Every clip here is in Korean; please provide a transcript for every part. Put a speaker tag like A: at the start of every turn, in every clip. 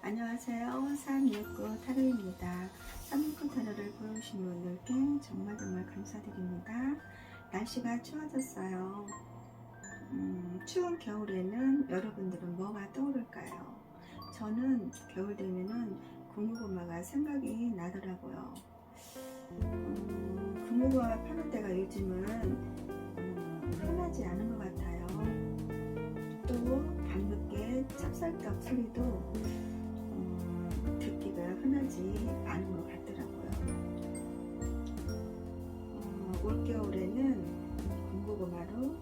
A: 안녕하세요. 369 타로입니다. 369 타로를 보여주신 분들께 정말 감사드립니다. 날씨가 추워졌어요. 추운 겨울에는 여러분들은 뭐가 떠오를까요? 저는 겨울 되면은 군고구마가 생각이 나더라고요. 군고구마 파는 데가 요즘은 흔하지 않은 것 같아요. 또 밤늦게 찹쌀떡 소리도 듣기가 흔하지 않은 것 같더라고요. 올겨울에는 군고구마로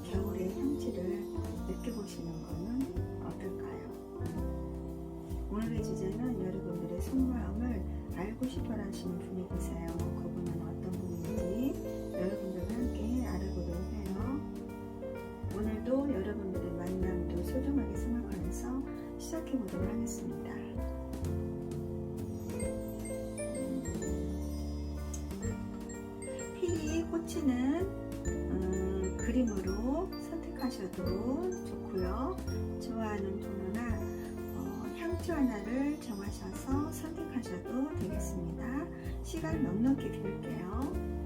A: 겨울의 향취를 느껴보시는 것은 어떨까요? 오늘의 주제는 여러분들의 속마음을 알고 싶어 하시는 분이 계세요. 그분은 어떤 분인지 여러분들과 함께 알아보도록 해요. 오늘도 여러분들의 만남도 소중하게 생각하면서 시작해 보도록 하겠습니다. 필히 꽂히는 그림으로 선택하셔도 좋고요. 좋아하는 번호나 향초 하나를 정하셔서 선택하셔도 되겠습니다. 시간 넉넉히 드릴게요.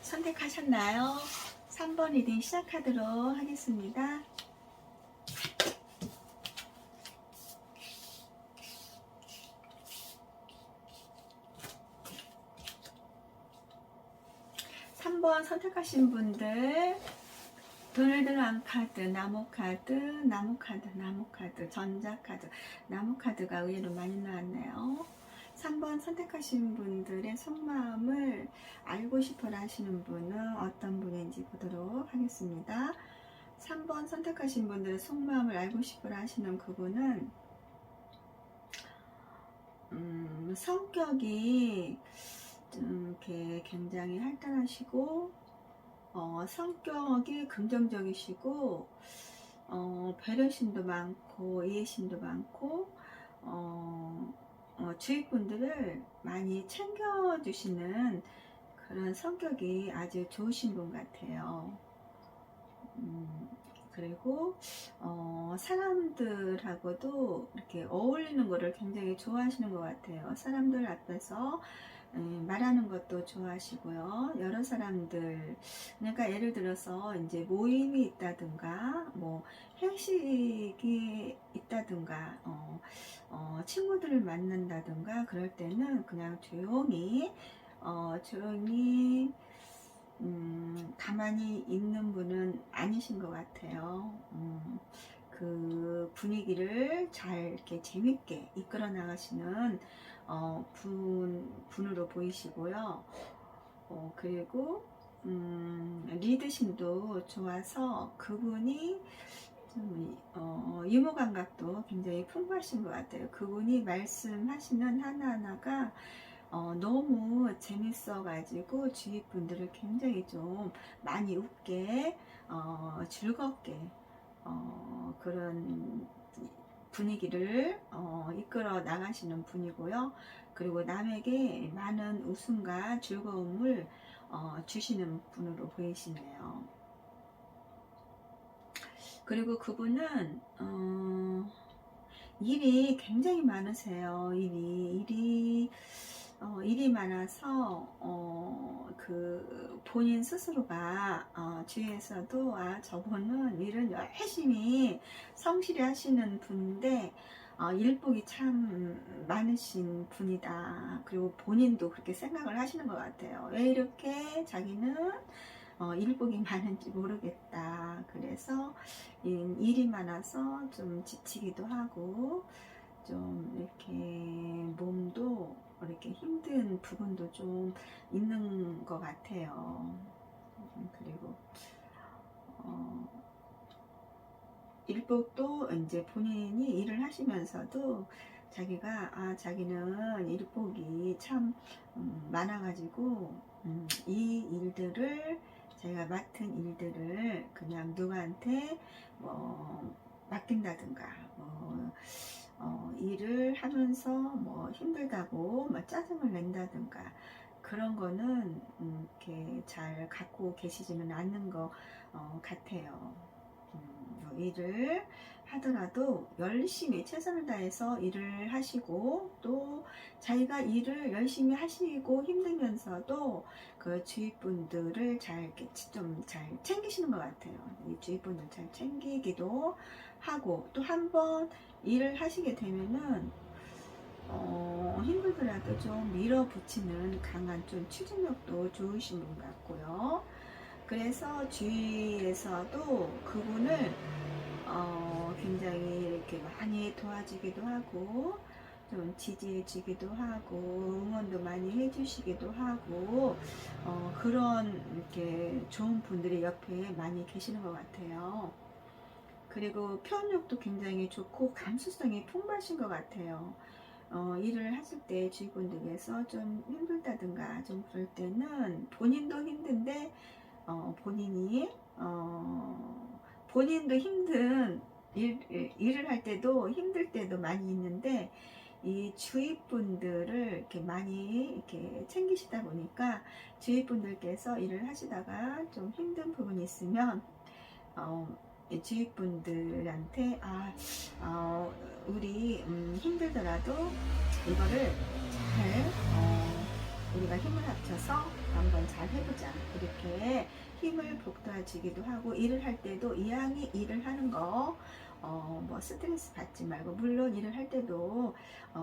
A: 선택하셨나요? 3번 리딩 시작하도록 하겠습니다. (3번) 선택하신 분들 돈을 들어간 카드, 나무카드, 전자카드, 나무카드가 의외로 많이 나왔네요. 3번 선택하신 분들의 속마음을 알고 싶어 하시는 분은 어떤 분인지 보도록 하겠습니다. 3번 선택하신 분들의 속마음을 알고 싶어 하시는 그분은 성격이 좀 이렇게 굉장히 활달하시고 성격이 긍정적이시고 배려심도 많고 이해심도 많고 주위 분들을 많이 챙겨주시는 그런 성격이 아주 좋으신 분 같아요. 그리고 사람들하고도 이렇게 어울리는 것을 굉장히 좋아하시는 것 같아요. 사람들 앞에서 말하는 것도 좋아하시고요. 여러 사람들, 그러니까 예를 들어서 이제 모임이 있다든가 뭐 회식이 있다든가 친구들을 만난다든가 그럴 때는 그냥 조용히 가만히 있는 분은 아니신 것 같아요. 그 분위기를 잘 이렇게 재밌게 이끌어 나가시는 분으로 보이시고요. 그리고 리드심도 좋아서 그분이 좀 유머 감각도 굉장히 풍부하신 것 같아요. 그분이 말씀하시는 하나하나가 너무 재밌어 가지고 주위 분들을 굉장히 좀 많이 웃게 즐겁게 그런 분위기를 이끌어 나가시는 분이고요. 그리고 남에게 많은 웃음과 즐거움을 주시는 분으로 보이시네요. 그리고 그분은 일이 굉장히 많으세요. 일이 많아서 그 본인 스스로가 주위에서도 저분은 일을 열심히 성실히 하시는 분인데 일복이 참 많으신 분이다. 그리고 본인도 그렇게 생각을 하시는 것 같아요. 왜 이렇게 자기는 일복이 많은지 모르겠다. 그래서 일이 많아서 좀 지치기도 하고 좀 이렇게 몸도 이렇게 힘든 부분도 좀 있는 것 같아요. 그리고 일복도 이제 본인이 일을 하시면서도 자기는 일복이 참 많아가지고 이 일들을 자기가 맡은 일들을 그냥 누구한테 뭐 맡긴다든가 일을 하면서 뭐 힘들다고 뭐 짜증을 낸다든가 그런 거는 이렇게 잘 갖고 계시지는 않는 것 같아요. 일을 하더라도 열심히 최선을 다해서 일을 하시고 또 자기가 일을 열심히 하시고 힘들면서도 그 주위 분들을 좀 잘 챙기시는 것 같아요. 이 주위 분들 잘 챙기기도 하고 또 한번 일을 하시게 되면은 힘들더라도 좀 밀어붙이는 강한 좀 추진력도 좋으신 분 같고요. 그래서 주위에서도 그분을 굉장히 이렇게 많이 도와주기도 하고 좀 지지해주기도 하고 응원도 많이 해주시기도 하고 그런 이렇게 좋은 분들이 옆에 많이 계시는 것 같아요. 그리고 표현력도 굉장히 좋고 감수성이 풍부하신 것 같아요. 일을 하실 때 주위 분들께서 좀 힘들다든가 좀 그럴 때는 본인도 힘든데 본인도 힘든 일을 할 때도 힘들 때도 많이 있는데 이 주위 분들을 이렇게 많이 이렇게 챙기시다 보니까 주위 분들께서 일을 하시다가 좀 힘든 부분이 있으면 이 주위 분들한테 우리 힘들더라도 이거를 잘 우리가 힘을 합쳐서 한번 잘 해보자 이렇게 힘을 북돋아주기도 하고 일을 할 때도 이왕이 일을 하는 거 뭐 스트레스 받지 말고 물론 일을 할 때도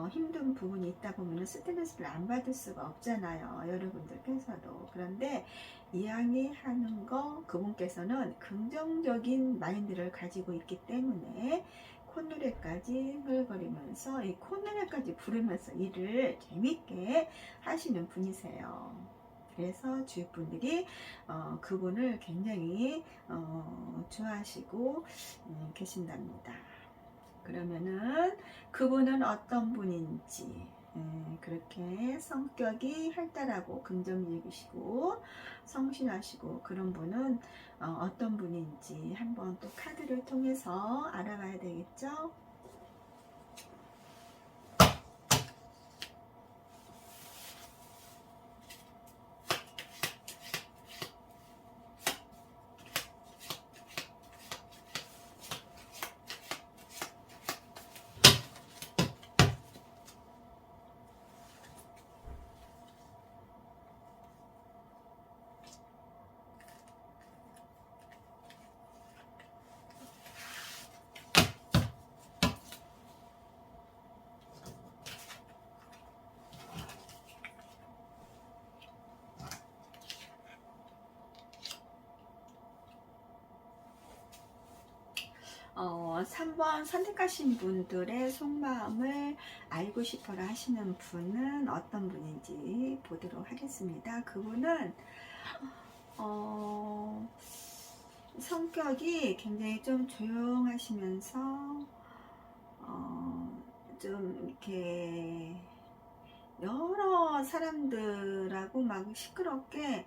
A: 힘든 부분이 있다 보면 스트레스를 안 받을 수가 없잖아요 여러분들께서도. 그런데 이왕이 하는 거 그분께서는 긍정적인 마인드를 가지고 있기 때문에 콧노래까지 흥얼거리면서 이 콧노래까지 부르면서 일을 재밌게 하시는 분이세요. 그래서 주위 분들이 그분을 굉장히 좋아하시고 계신답니다. 그러면은 그분은 어떤 분인지 그렇게 성격이 활달하고 긍정적이시고 성실하시고 그런 분은 어떤 분인지 한번 또 카드를 통해서 알아봐야 되겠죠? 어, 3번 선택하신 분들의 속마음을 알고 싶어라 하시는 분은 어떤 분인지 보도록 하겠습니다. 그분은 성격이 굉장히 좀 조용하시면서 좀 이렇게 여러 사람들하고 막 시끄럽게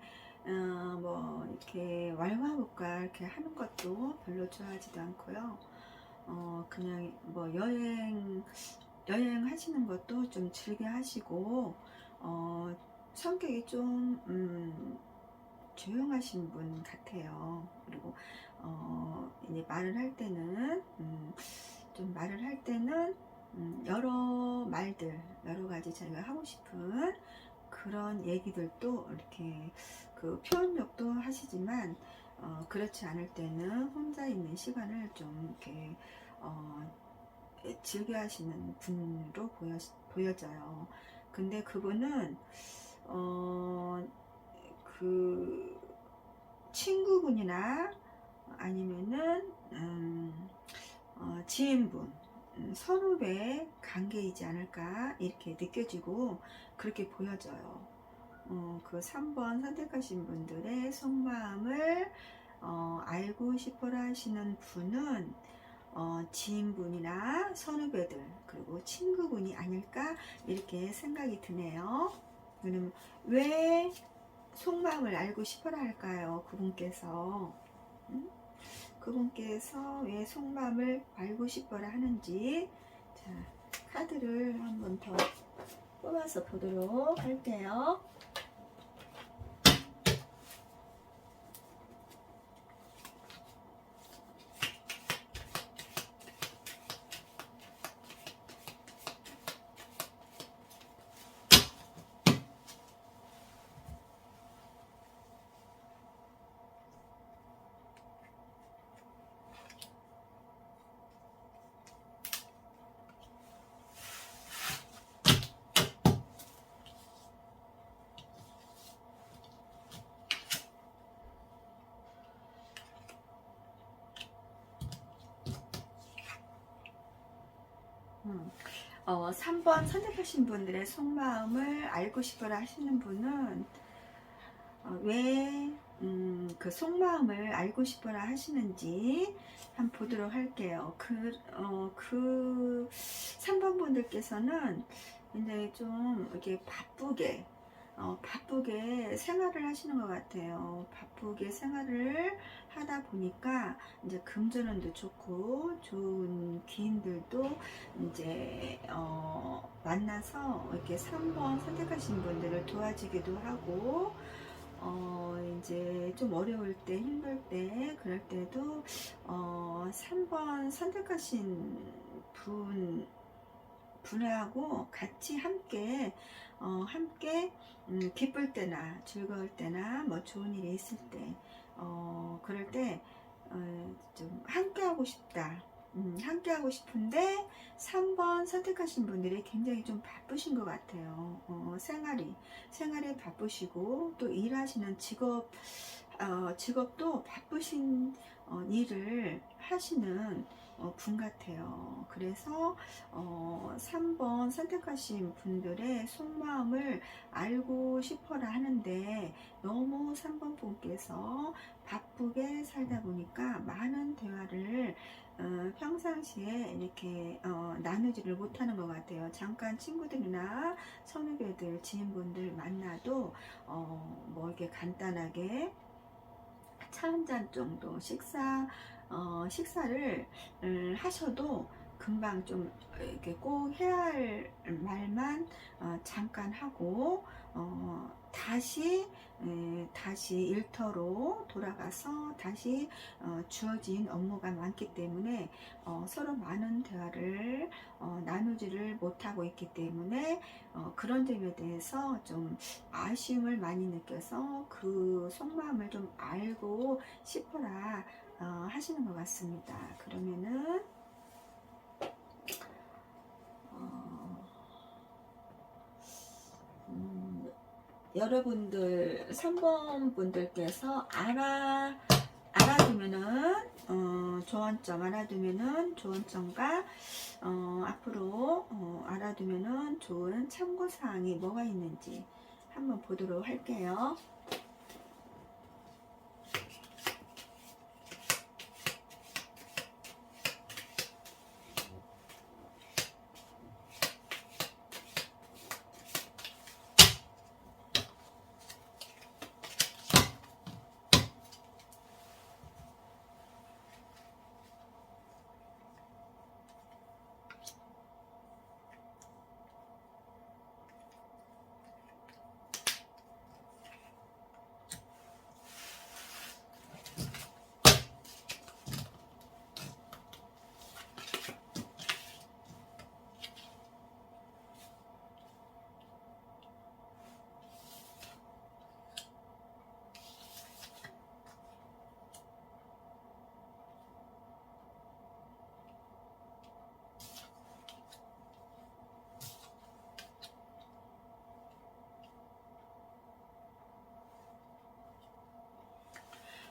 A: 뭐 이렇게 왈가왈부가 이렇게 하는 것도 별로 좋아하지도 않고요. 그냥 뭐 여행 하시는 것도 좀 즐겨 하시고 성격이 좀 조용하신 분 같아요. 그리고 이제 말을 할 때는 좀 말을 할 때는 여러 가지 자기가 하고 싶은 그런 얘기들도 이렇게 그 표현력도 하시지만 그렇지 않을 때는 혼자 있는 시간을 좀 이렇게 즐겨 하시는 분으로 보여져요. 근데 그분은 그 친구분이나 아니면은 지인분 선후배 관계이지 않을까 이렇게 느껴지고 그렇게 보여져요. 그 3번 선택하신 분들의 속마음을 알고 싶어라 하시는 분은 지인분이나 선후배들 그리고 친구분이 아닐까 이렇게 생각이 드네요. 그럼 왜 속마음을 알고 싶어라 할까요? 그분께서 그분께서 왜 속마음을 알고 싶어라 하는지, 자, 카드를 한번 더 뽑아서 보도록 할게요. 음. 3번 선택하신 분들의 속마음을 알고 싶어라 하시는 분은 왜 그 속마음을 알고 싶어라 하시는지 한번 보도록 할게요. 그 3번 분들께서는 굉장히 좀 이렇게 바쁘게 생활을 하시는 것 같아요. 바쁘게 생활을 하다 보니까 이제 금전운도 좋고 좋은 기인들도 이제 만나서 이렇게 3번 선택하신 분들을 도와주기도 하고 이제 좀 어려울 때 힘들 때 그럴 때도 3번 선택하신 분하고 같이 함께 기쁠 때나 즐거울 때나 뭐 좋은 일이 있을 때 그럴 때 좀 함께 하고 싶다. 함께 하고 싶은데 3번 선택하신 분들이 굉장히 좀 바쁘신 것 같아요. 생활이 바쁘시고 또 일하시는 직업도 바쁘신 일을 하시는 분 같아요. 그래서 3번 선택하신 분들의 속마음을 알고 싶어라 하는데 너무 3번 분께서 바쁘게 살다 보니까 많은 대화를 평상시에 이렇게 나누지를 못하는 것 같아요. 잠깐 친구들이나 선후배들, 지인분들 만나도 뭐 이렇게 간단하게 차 한 잔 정도 식사를 하셔도 금방 좀 이렇게 꼭 해야 할 말만 잠깐 하고 다시 일터로 돌아가서 다시 주어진 업무가 많기 때문에 서로 많은 대화를 나누지를 못하고 있기 때문에 그런 점에 대해서 좀 아쉬움을 많이 느껴서 그 속마음을 좀 알고 싶어라 하시는 것 같습니다. 그러면은 여러분들 3번 분들께서 알아두면은 조언점과 앞으로 알아두면은 좋은 참고사항이 뭐가 있는지 한번 보도록 할게요.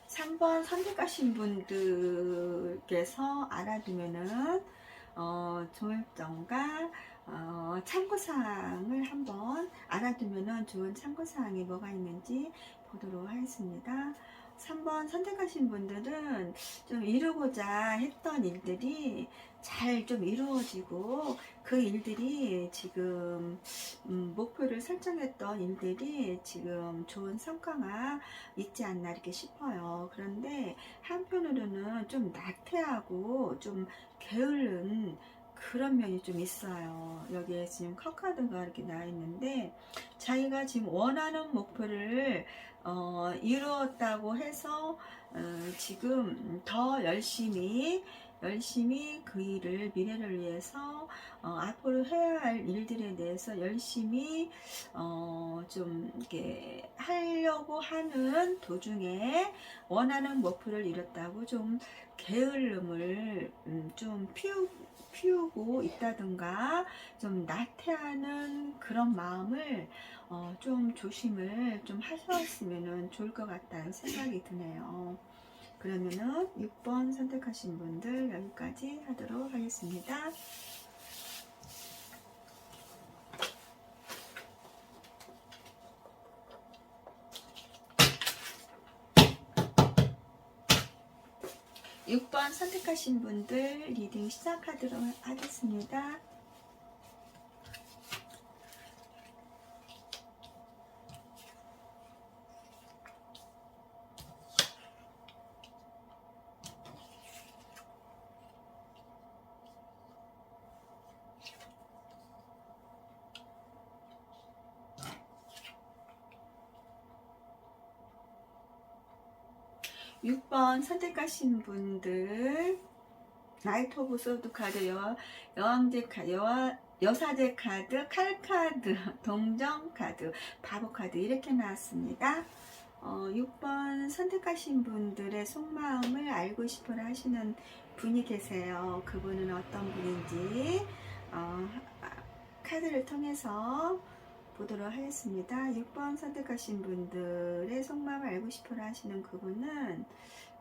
A: 3번 선택하신 분들께서 알아두면은 조울점과 참고사항을 한번 알아두면 좋은 참고사항이 뭐가 있는지 보도록 하겠습니다. 3번 선택하신 분들은 좀 이루고자 했던 일들이 잘 좀 이루어지고 그 일들이 지금 목표를 설정했던 일들이 지금 좋은 성과가 있지 않나 이렇게 싶어요. 그런데 한편으로는 좀 나태하고 좀 게으른 그런 면이 좀 있어요. 여기에 지금 컵카드가 이렇게 나와 있는데 자기가 지금 원하는 목표를 이루었다고 해서 지금 더 열심히 그 일을 미래를 위해서 앞으로 해야 할 일들에 대해서 열심히 좀 이렇게 하려고 하는 도중에 원하는 목표를 이뤘다고 좀 게을름을 좀 피우고 있다든가 좀 나태하는 그런 마음을 좀 조심을 좀 하셨으면 좋을 것 같다는 생각이 드네요. 그러면은 6번 선택하신 분들 여기까지 하도록 하겠습니다. (6번) 선택하신 분들 리딩 시작하도록 하겠습니다. 6번 선택하신 분들 나이트 오브 소드 카드, 여왕제 카드, 여사제 카드, 칼 카드, 동정 카드, 바보 카드 이렇게 나왔습니다. 6번 선택하신 분들의 속마음을 알고 싶어 하시는 분이 계세요. 그분은 어떤 분인지 카드를 통해서 보도록 하겠습니다. 6번 선택하신 분들의 속마음을 알고 싶어 하시는 그분은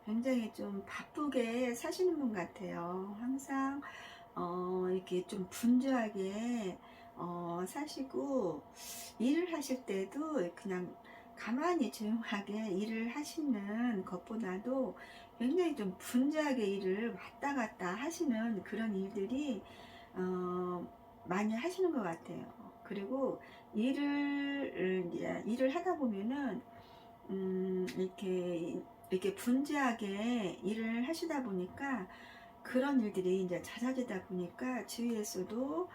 A: 굉장히 좀 바쁘게 사시는 분 같아요. 항상 이렇게 좀 분주하게 사시고 일을 하실 때도 그냥 가만히 조용하게 일을 하시는 것보다도 굉장히 좀 분주하게 일을 왔다 갔다 하시는 그런 일들이 많이 하시는 것 같아요. 그리고 일을 하다 보면은 이렇게 분주하게 일을 하시다 보니까 그런 일들이 이제 잦아지다 보니까 주위에서도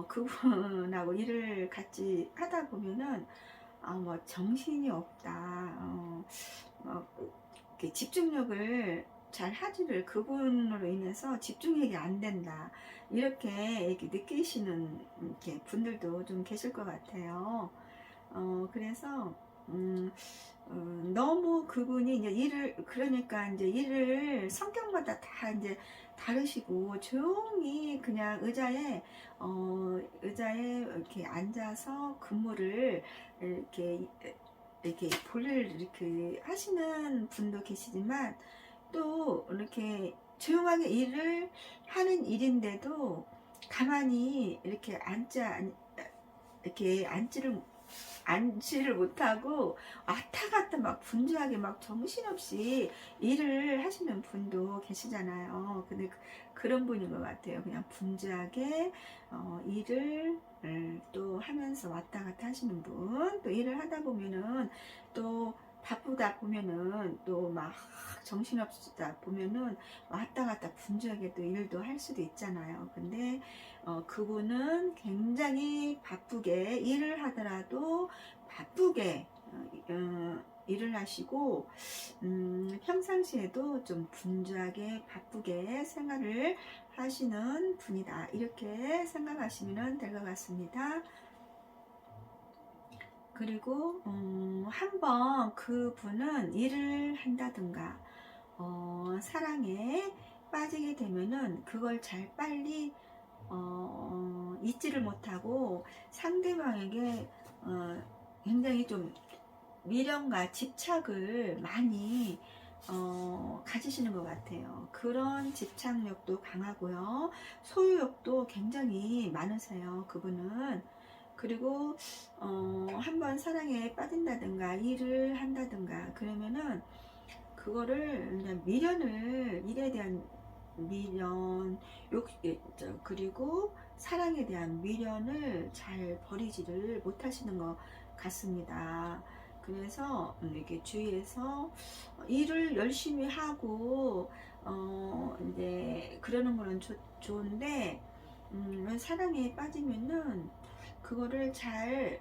A: 그분하고 일을 같이 하다 보면은 뭐 정신이 없다, 이렇게 집중력을 잘 하지를 그분으로 인해서 집중력이 안 된다 이렇게 느끼시는 이렇게 분들도 좀 계실 것 같아요. 그래서 너무 그분이 이제 그러니까 이제 일을 성격마다 다 이제 다르시고 조용히 그냥 의자에 이렇게 앉아서 근무를 이렇게 볼일 이렇게 하시는 분도 계시지만 또 이렇게 조용하게 일을 하는 일인데도 가만히 이렇게 앉지를 못하고 왔다 갔다 막 분주하게 막 정신없이 일을 하시는 분도 계시잖아요. 근데 그런 분인 것 같아요. 그냥 분주하게 일을 또 하면서 왔다 갔다 하시는 분, 또 일을 하다 보면은 또 바쁘다 보면은 또 막 정신없다 보면은 왔다 갔다 분주하게 또 일도 할 수도 있잖아요. 근데 그분은 굉장히 바쁘게 일을 하더라도 바쁘게 일을 하시고 평상시에도 좀 분주하게 바쁘게 생활을 하시는 분이다 이렇게 생각하시면 될 것 같습니다. 그리고 한번 그분은 일을 한다든가 사랑에 빠지게 되면은 그걸 잘 빨리 잊지를 못하고 상대방에게 굉장히 좀 미련과 집착을 많이 가지시는 것 같아요. 그런 집착력도 강하고요. 소유욕도 굉장히 많으세요. 그분은. 그리고 한번 사랑에 빠진다든가 일을 한다든가 그러면은 그거를 그냥 미련을, 일에 대한 미련, 그리고 사랑에 대한 미련을 잘 버리지를 못하시는 것 같습니다. 그래서 이렇게 주위에서 일을 열심히 하고 이제 그러는 거는 좋은데 사랑에 빠지면은 그거를 잘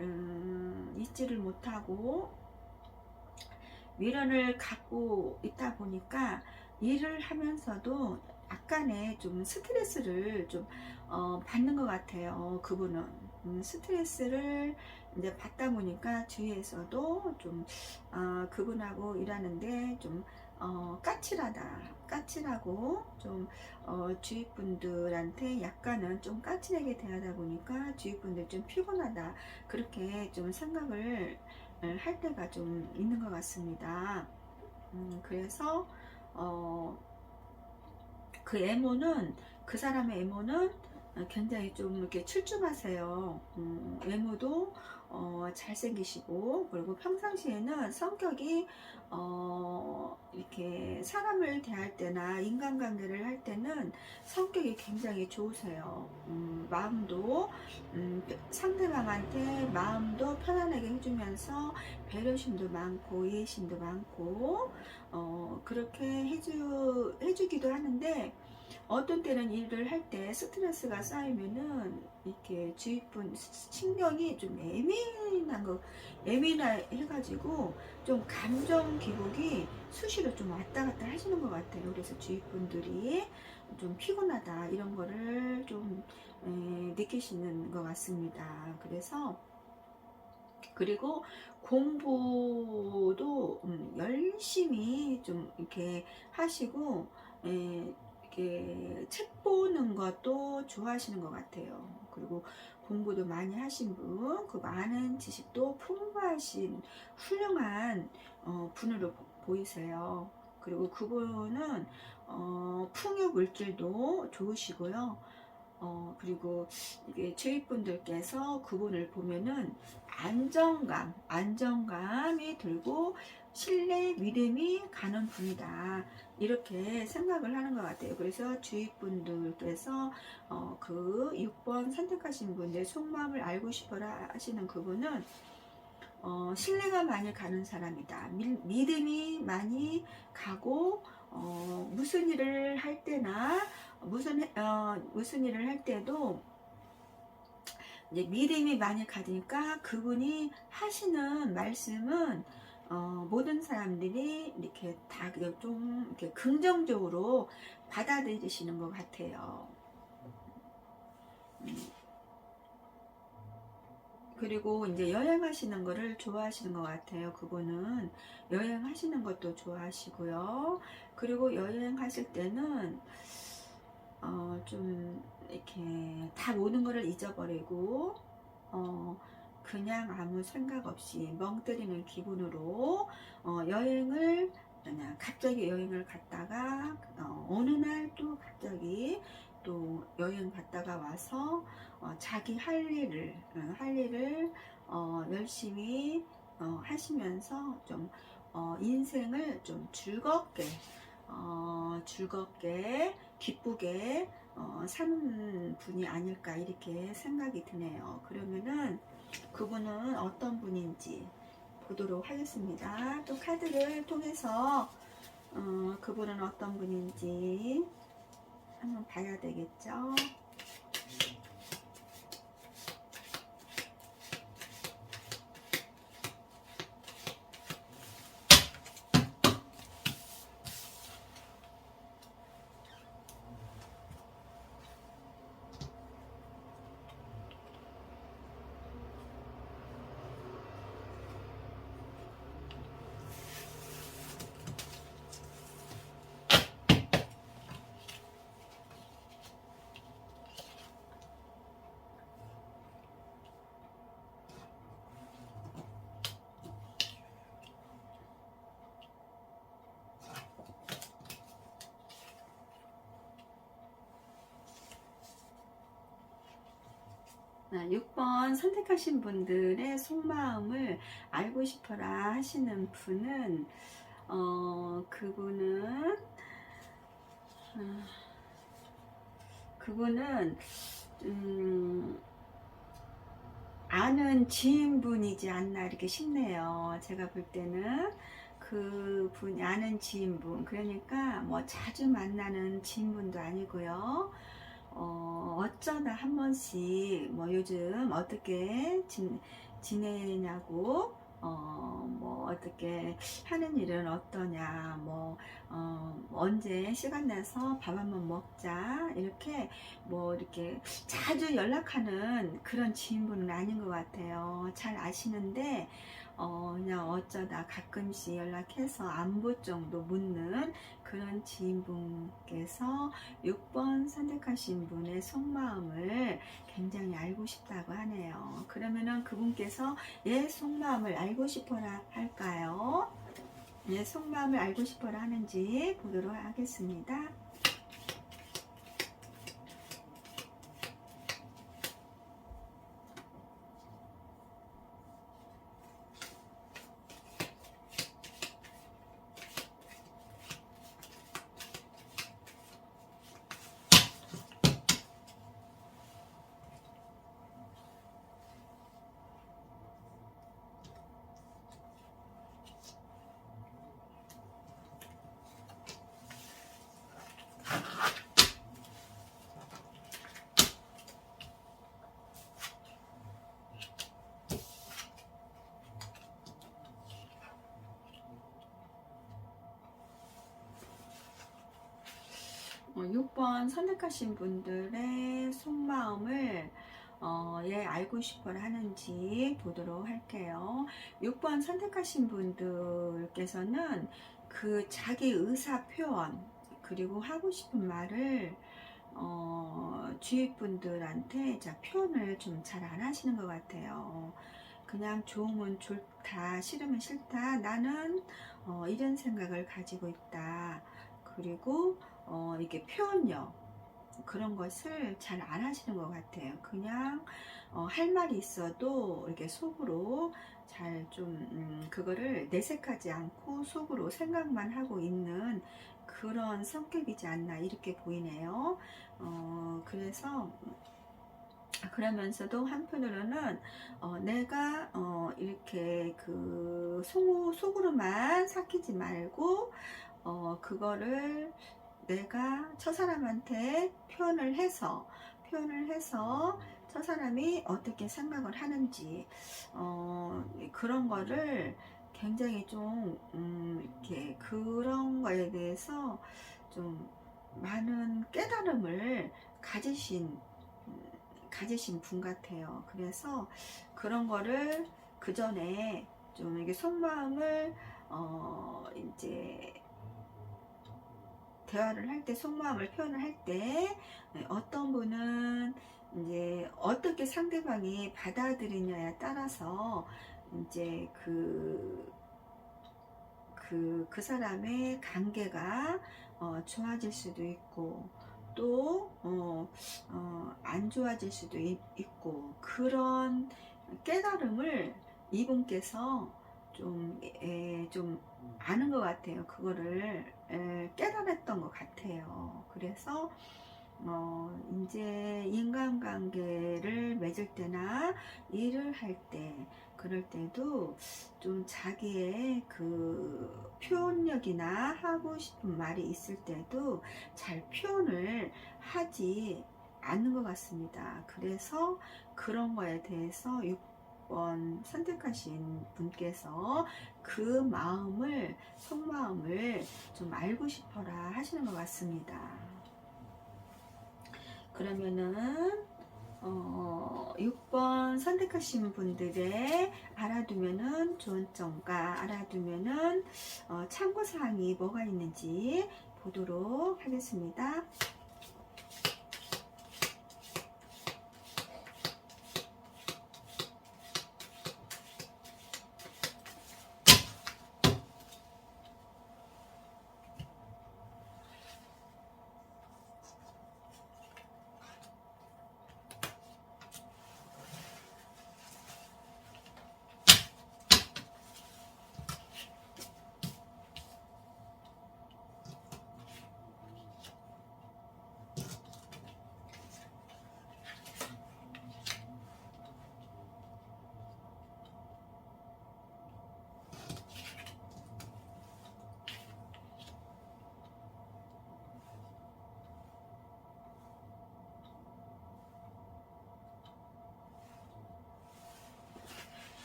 A: 잊지를 못하고 미련을 갖고 있다 보니까 일을 하면서도 약간의 좀 스트레스를 좀 받는 것 같아요. 그분은 스트레스를 이제 받다 보니까 주위에서도 좀 그분하고 일하는데 좀 까칠하고 좀 주위 분들한테 약간은 좀 까칠하게 대하다 보니까 주위 분들 좀 피곤하다, 그렇게 좀 생각을 할 때가 좀 있는 것 같습니다. 그래서 그 사람의 애모는 굉장히 좀 이렇게 출중하세요. 외모도 잘생기시고, 그리고 평상시에는 성격이 이렇게 사람을 대할 때나 인간관계를 할 때는 성격이 굉장히 좋으세요. 마음도 상대방한테 마음도 편안하게 해주면서 배려심도 많고 이해심도 많고 그렇게 해주기도 하는데, 어떤 때는 일을 할 때 스트레스가 쌓이면은 이렇게 주위분 신경이 좀 예민해가지고 좀 감정 기복이 수시로 좀 왔다 갔다 하시는 것 같아요. 그래서 주위분들이 좀 피곤하다 이런 거를 좀 느끼시는 것 같습니다. 그리고 공부도 열심히 좀 이렇게 하시고, 이렇게 책 보는 것도 좋아하시는 것 같아요. 그리고 공부도 많이 하신 분, 그 많은 지식도 풍부하신 훌륭한 분으로 보이세요. 그리고 그분은 풍요 물질도 좋으시고요. 그리고 이게 주위 분들께서 그분을 보면은 안정감이 들고 신뢰, 믿음이 가는 분이다, 이렇게 생각을 하는 것 같아요. 그래서 주위 분들께서 그 6번 선택하신 분의 속마음을 알고 싶어라 하시는 그분은 신뢰가 많이 가는 사람이다. 믿음이 많이 가고, 무슨 일을 할 때나 무슨 일을 할 때도 이제 믿음이 많이 가니까 그분이 하시는 말씀은 모든 사람들이 이렇게 다 좀 이렇게 긍정적으로 받아들이시는 것 같아요. 그리고 이제 여행하시는 거를 좋아하시는 것 같아요. 그분은 여행하시는 것도 좋아하시고요. 그리고 여행하실 때는 좀 이렇게 다 모든 거를 잊어버리고 그냥 아무 생각 없이 멍 때리는 기분으로 여행을 그냥 갑자기 여행을 갔다가 어느 날 또 갑자기 또 여행 갔다가 와서 자기 할 일을 열심히 하시면서 좀 인생을 좀 즐겁게 기쁘게 사는 분이 아닐까, 이렇게 생각이 드네요. 그러면은 그분은 어떤 분인지 보도록 하겠습니다. 또 카드를 통해서 그분은 어떤 분인지 한번 봐야 되겠죠. 6번 선택하신 분들의 속마음을 알고 싶어라 하시는 분은 그분은 아는 지인분이지 않나 이렇게 싶네요. 제가 볼 때는 그분이 아는 지인분, 그러니까 뭐 자주 만나는 지인분도 아니고요. 어쩌다 한 번씩 뭐 요즘 어떻게 지내냐고, 뭐 어떻게 하는 일은 어떠냐, 뭐 언제 시간 내서 밥 한번 먹자, 이렇게 뭐 이렇게 자주 연락하는 그런 지인분은 아닌 것 같아요. 잘 아시는데 그냥 어쩌다 가끔씩 연락해서 안부 정도 묻는 그런 지인분께서 6번 선택하신 분의 속마음을 굉장히 알고 싶다고 하네요. 그러면은 그분께서 얘 속마음을 알고 싶어라 할까요? 얘 속마음을 알고 싶어라 하는지 보도록 하겠습니다. 6번 선택하신 분들의 속마음을 예, 알고 싶어라 하는지 보도록 할게요. 6번 선택하신 분들께서는 그 자기 의사 표현, 그리고 하고 싶은 말을 주위 분들한테 표현을 좀 잘 안 하시는 것 같아요. 그냥 좋으면 좋다, 싫으면 싫다, 나는 이런 생각을 가지고 있다. 그리고 이게 표현력, 그런 것을 잘 안 하시는 것 같아요. 그냥 할 말이 있어도 이렇게 속으로 잘 좀 그거를 내색하지 않고 속으로 생각만 하고 있는 그런 성격이지 않나 이렇게 보이네요. 그래서 그러면서도 한편으로는 내가 이렇게 그 속으로만 삭히지 말고 그거를 내가 저 사람한테 표현을 해서 저 사람이 어떻게 생각을 하는지 그런 거를 굉장히 좀 이렇게 그런 거에 대해서 좀 많은 깨달음을 가지신 분 같아요. 그래서 그런 거를 그 전에 좀 이게 속마음을 이제 대화를 할 때, 속마음을 표현을 할 때 어떤 분은 이제 어떻게 상대방이 받아들이냐에 따라서 이제 그 사람의 관계가 좋아질 수도 있고 또 안 좋아질 수도 있고, 그런 깨달음을 이분께서 좀 아는 것 같아요. 그거를 깨달았던 것 같아요. 그래서 이제 인간관계를 맺을 때나 일을 할 때, 그럴 때도 좀 자기의 그 표현력이나 하고 싶은 말이 있을 때도 잘 표현을 하지 않는 것 같습니다. 그래서 그런 거에 대해서 6번 선택하신 분께서 그 속마음을 좀 알고 싶어라 하시는 것 같습니다. 그러면은 6번 선택하신 분들의 알아두면은 좋은 점과 알아두면은 참고사항이 뭐가 있는지 보도록 하겠습니다.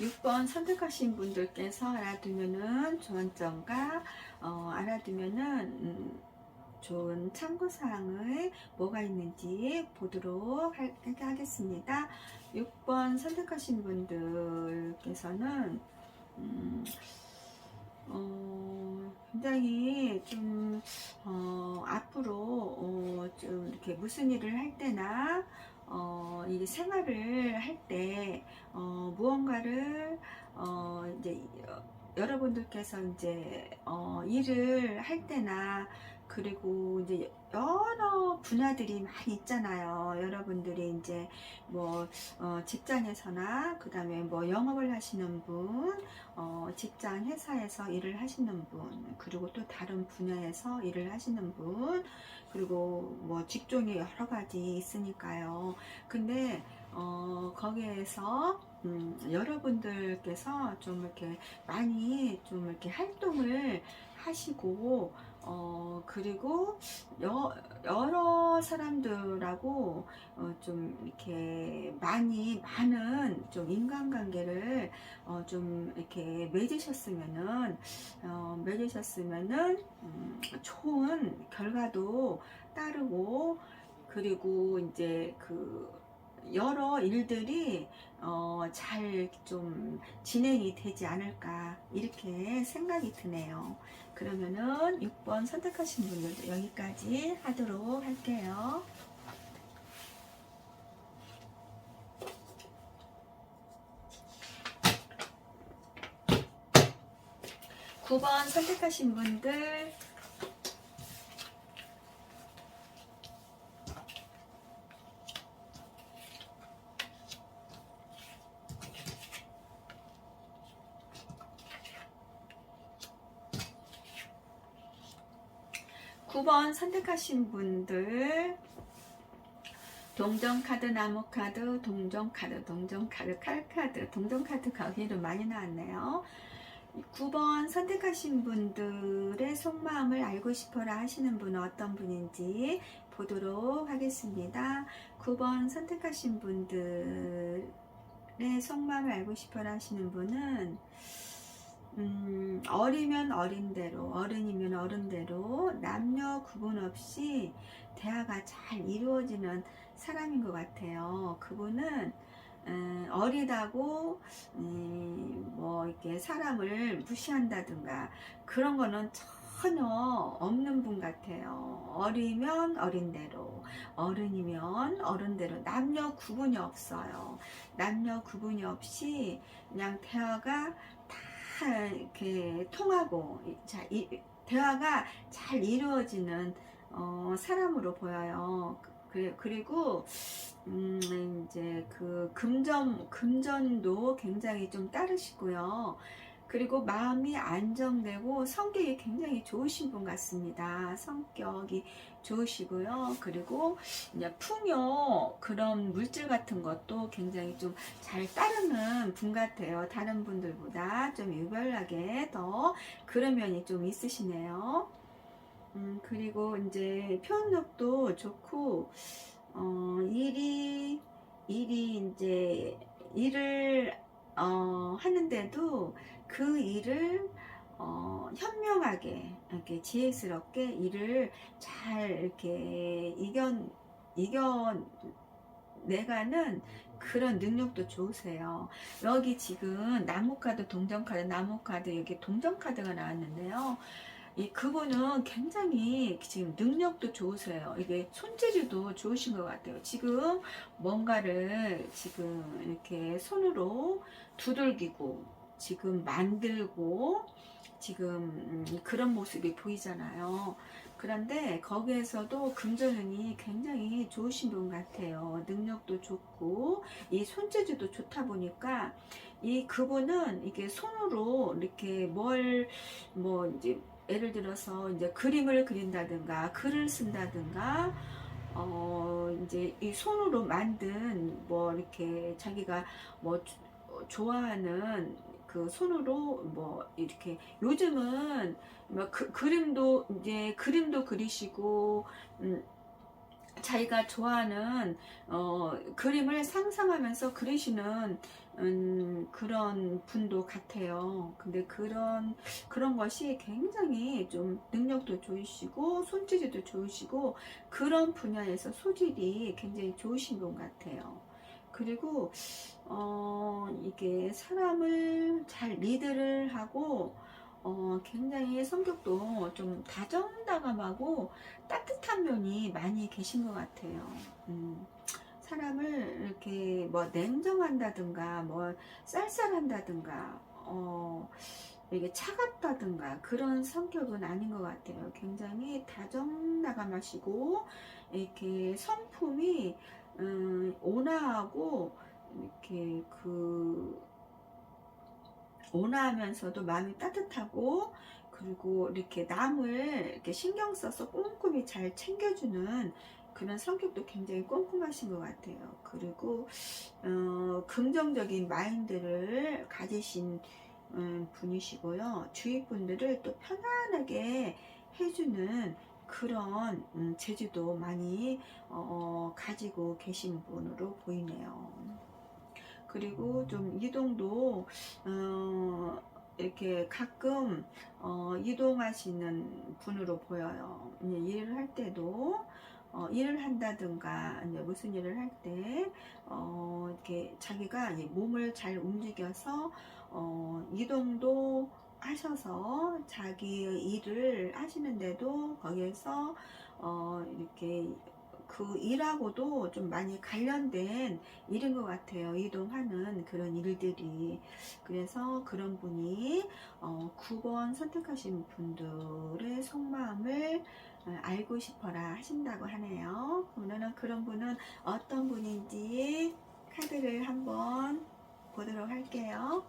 A: 6번 선택하신 분들께서 알아두면은 좋은 점과 알아두면은 좋은 참고사항을 뭐가 있는지 보도록 하겠습니다. 6번 선택하신 분들께서는 굉장히 좀 앞으로 좀 이렇게 무슨 일을 할 때나 이게 생활을 할 때 무언가를 이제 여러분들께서 이제 일을 할 때나 그리고 이제 여러 분야들이 많이 있잖아요. 여러분들이 이제 뭐 직장에서나 그 다음에 뭐 영업을 하시는 분, 직장 회사에서 일을 하시는 분, 그리고 또 다른 분야에서 일을 하시는 분, 그리고 뭐 직종이 여러 가지 있으니까요. 근데 거기에서 여러분들께서 좀 이렇게 많이 좀 이렇게 활동을 하시고 그리고 여러 사람들하고 좀 이렇게 많은 좀 인간관계를 좀 이렇게 맺으셨으면은 좋은 결과도 따르고 그리고 이제 그 여러 일들이 잘 좀 진행이 되지 않을까 이렇게 생각이 드네요. 그러면은 6번 선택하신 분들도 여기까지 하도록 할게요. 9번 선택하신 분들 9번 선택하신 분들 동전카드, 나무카드, 동전카드, 칼카드, 동전카드 거기로 많이 나왔네요. 9번 선택하신 분들의 속마음을 알고 싶어라 하시는 분은 어떤 분인지 보도록 하겠습니다. 9번 선택하신 분들의 속마음을 알고 싶어라 하시는 분은 어리면 어린대로, 어른이면 어른대로 남녀 구분 없이 대화가 잘 이루어지는 사람인 것 같아요. 그분은 어리다고 뭐 이렇게 사람을 무시한다든가 그런 거는 전혀 없는 분 같아요. 어리면 어린대로, 어른이면 어른대로 남녀 구분이 없어요. 남녀 구분이 없이 그냥 대화가 다 이렇게 통하고 대화가 잘 이루어지는 사람으로 보여요. 그리고 이제 그 금전도 굉장히 좀 따르시고요. 그리고 마음이 안정되고 성격이 굉장히 좋으신 분 같습니다. 성격이 좋으시고요. 그리고 이제 풍요 그런 물질 같은 것도 굉장히 좀 잘 따르는 분 같아요. 다른 분들보다 좀 유별나게 더 그런 면이 좀 있으시네요. 그리고 이제 표현력도 좋고 일이 이제 일을 하는데도 그 일을 현명하게 이렇게 지혜스럽게 일을 잘 이렇게 이겨내가는 그런 능력도 좋으세요. 여기 지금 나무카드, 동전카드, 나무카드 여기 동전카드가 나왔는데요. 그분은 굉장히 지금 능력도 좋으세요. 이게 손재주도 좋으신 것 같아요. 지금 뭔가를 지금 이렇게 손으로 두들기고 지금 만들고 지금 그런 모습이 보이잖아요. 그런데 거기에서도 금전운이 굉장히 좋으신 분 같아요. 능력도 좋고 이 손재주도 좋다 보니까 이 그분은 이게 손으로 이렇게 뭐 이제 예를 들어서 이제 그림을 그린다든가 글을 쓴다든가 이제 이 손으로 만든 뭐 이렇게 자기가 뭐 좋아하는 그 손으로 뭐 이렇게 요즘은 뭐 그림도 그리시고 자기가 좋아하는 그림을 상상하면서 그리시는 그런 분도 같아요. 근데 그런 것이 굉장히 좀 능력도 좋으시고 손재주도 좋으시고 그런 분야에서 소질이 굉장히 좋으신 분 같아요. 그리고 이게 사람을 잘 리드를 하고 굉장히 성격도 좀 다정다감하고 따뜻한 면이 많이 계신 것 같아요. 사람을 이렇게 뭐 냉정한다든가 뭐 쌀쌀한다든가 이게 차갑다든가 그런 성격은 아닌 것 같아요. 굉장히 다정다감하시고 이렇게 성품이 온화하고 이렇게 온화하면서도 마음이 따뜻하고, 그리고 이렇게 남을 이렇게 신경 써서 꼼꼼히 잘 챙겨주는 그런 성격도 굉장히 꼼꼼하신 것 같아요. 그리고 긍정적인 마인드를 가지신 분이시고요. 주위 분들을 또 편안하게 해주는 그런 재주도 많이 가지고 계신 분으로 보이네요. 그리고 좀 이동도 이렇게 가끔 이동하시는 분으로 보여요. 일을 할 때도 일을 한다든가 이제 무슨 일을 할 때 이렇게 자기가 몸을 잘 움직여서 이동도 하셔서 자기 일을 하시는데도 거기에서 이렇게 그 일하고도 좀 많이 관련된 일인 것 같아요. 이동하는 그런 일들이. 그래서 그런 분이 9번 선택하신 분들의 속마음을 알고 싶어라 하신다고 하네요. 오늘은 그런 분은 어떤 분인지 카드를 한번 보도록 할게요.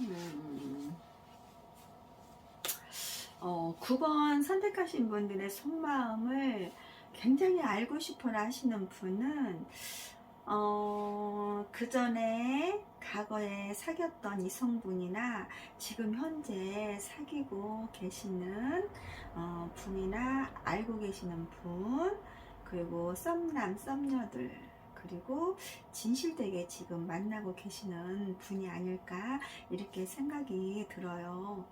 A: 음. 9번 선택하신 분들의 속마음을 굉장히 알고 싶어라 하시는 분은 그 전에 과거에 사귀었던 이성분이나 지금 현재 사귀고 계시는 분이나 알고 계시는 분, 그리고 썸남 썸녀들, 그리고 진실되게 지금 만나고 계시는 분이 아닐까 이렇게 생각이 들어요.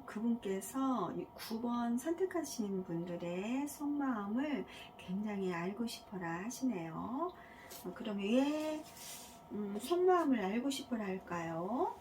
A: 그분께서 9번 선택하신 분들의 속마음을 굉장히 알고 싶어라 하시네요. 그럼 왜 속마음을 알고 싶어라 할까요?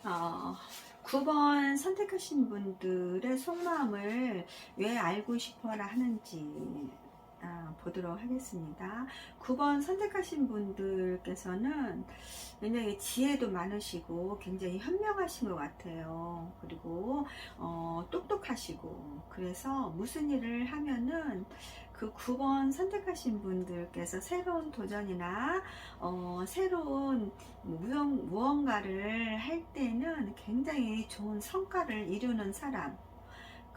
A: 어, 9번 선택하신 분들의 속마음을 왜 알고 싶어라 하는지 보도록 하겠습니다. 9번 선택하신 분들께서는 굉장히 지혜도 많으시고 굉장히 현명하신 것 같아요. 그리고 똑똑하시고, 그래서 무슨 일을 하면은 그 9번 선택하신 분들께서 새로운 도전이나 새로운 무언가를 할 때는 굉장히 좋은 성과를 이루는 사람,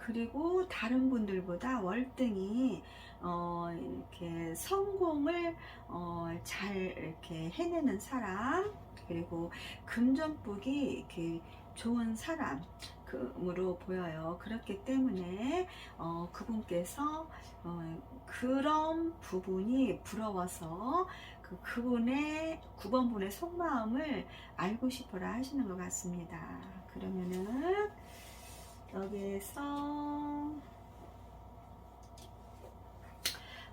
A: 그리고 다른 분들보다 월등히 이렇게 성공을 잘 이렇게 해내는 사람, 그리고 금전복이 이렇게 좋은 사람으로 보여요. 그렇기 때문에 그분께서 그런 부분이 부러워서 그분의 9번 분의 속마음을 알고 싶어라 하시는 것 같습니다. 그러면은 여기에서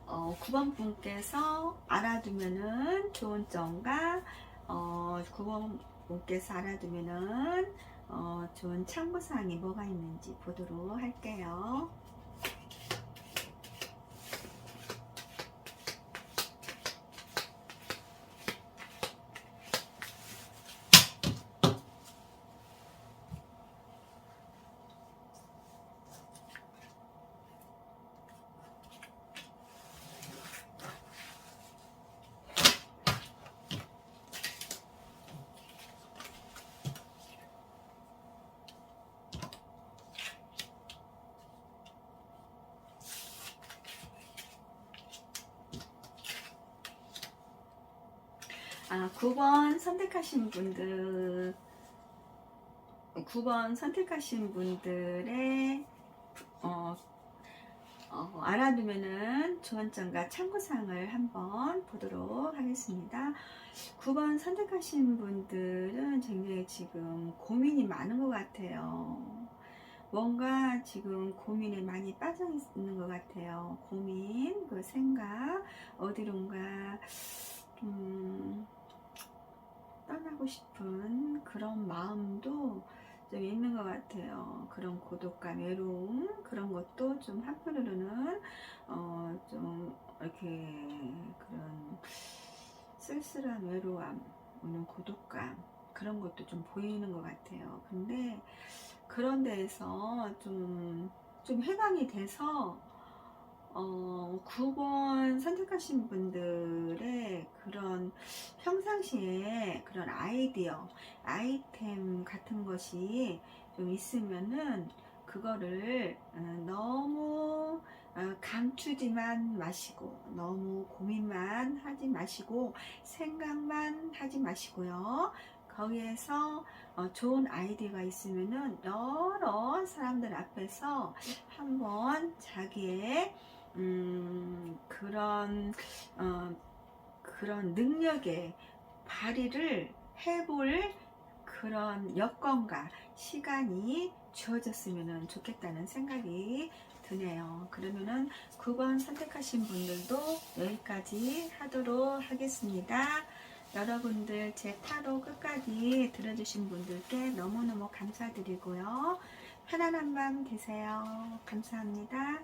A: 9번 분께서 알아두면은 좋은 점과 9번 분께서 알아두면은 좋은 참고사항이 뭐가 있는지 보도록 할게요. 아, 9번 선택하신 분들, 9번 선택하신 분들의 알아두면은 좋은 점과 참고사항을 한번 보도록 하겠습니다. 9번 선택하신 분들은 굉장히 지금 고민이 많은 것 같아요. 뭔가 지금 고민에 많이 빠져 있는 것 같아요. 고민, 그 생각, 어디론가 떠나고 싶은 그런 마음도 좀 있는 것 같아요. 그런 고독감, 외로움, 그런 것도 좀 한편으로는 좀 이렇게 그런 쓸쓸한 외로움, 오는 고독감, 그런 것도 좀 보이는 것 같아요. 근데 그런 데에서 좀 해방이 돼서 9번 선택하신 분들의 그런 평상시에 그런 아이디어, 아이템 같은 것이 좀 있으면은 그거를 너무 감추지만 마시고, 너무 고민만 하지 마시고, 생각만 하지 마시고요. 거기에서 좋은 아이디어가 있으면은 여러 사람들 앞에서 한번 자기의 그런 능력의 발휘를 해볼 그런 여건과 시간이 주어졌으면 좋겠다는 생각이 드네요. 그러면은 9번 선택하신 분들도 여기까지 하도록 하겠습니다. 여러분들 제 타로 끝까지 들어주신 분들께 너무너무 감사드리고요. 편안한 밤 되세요. 감사합니다.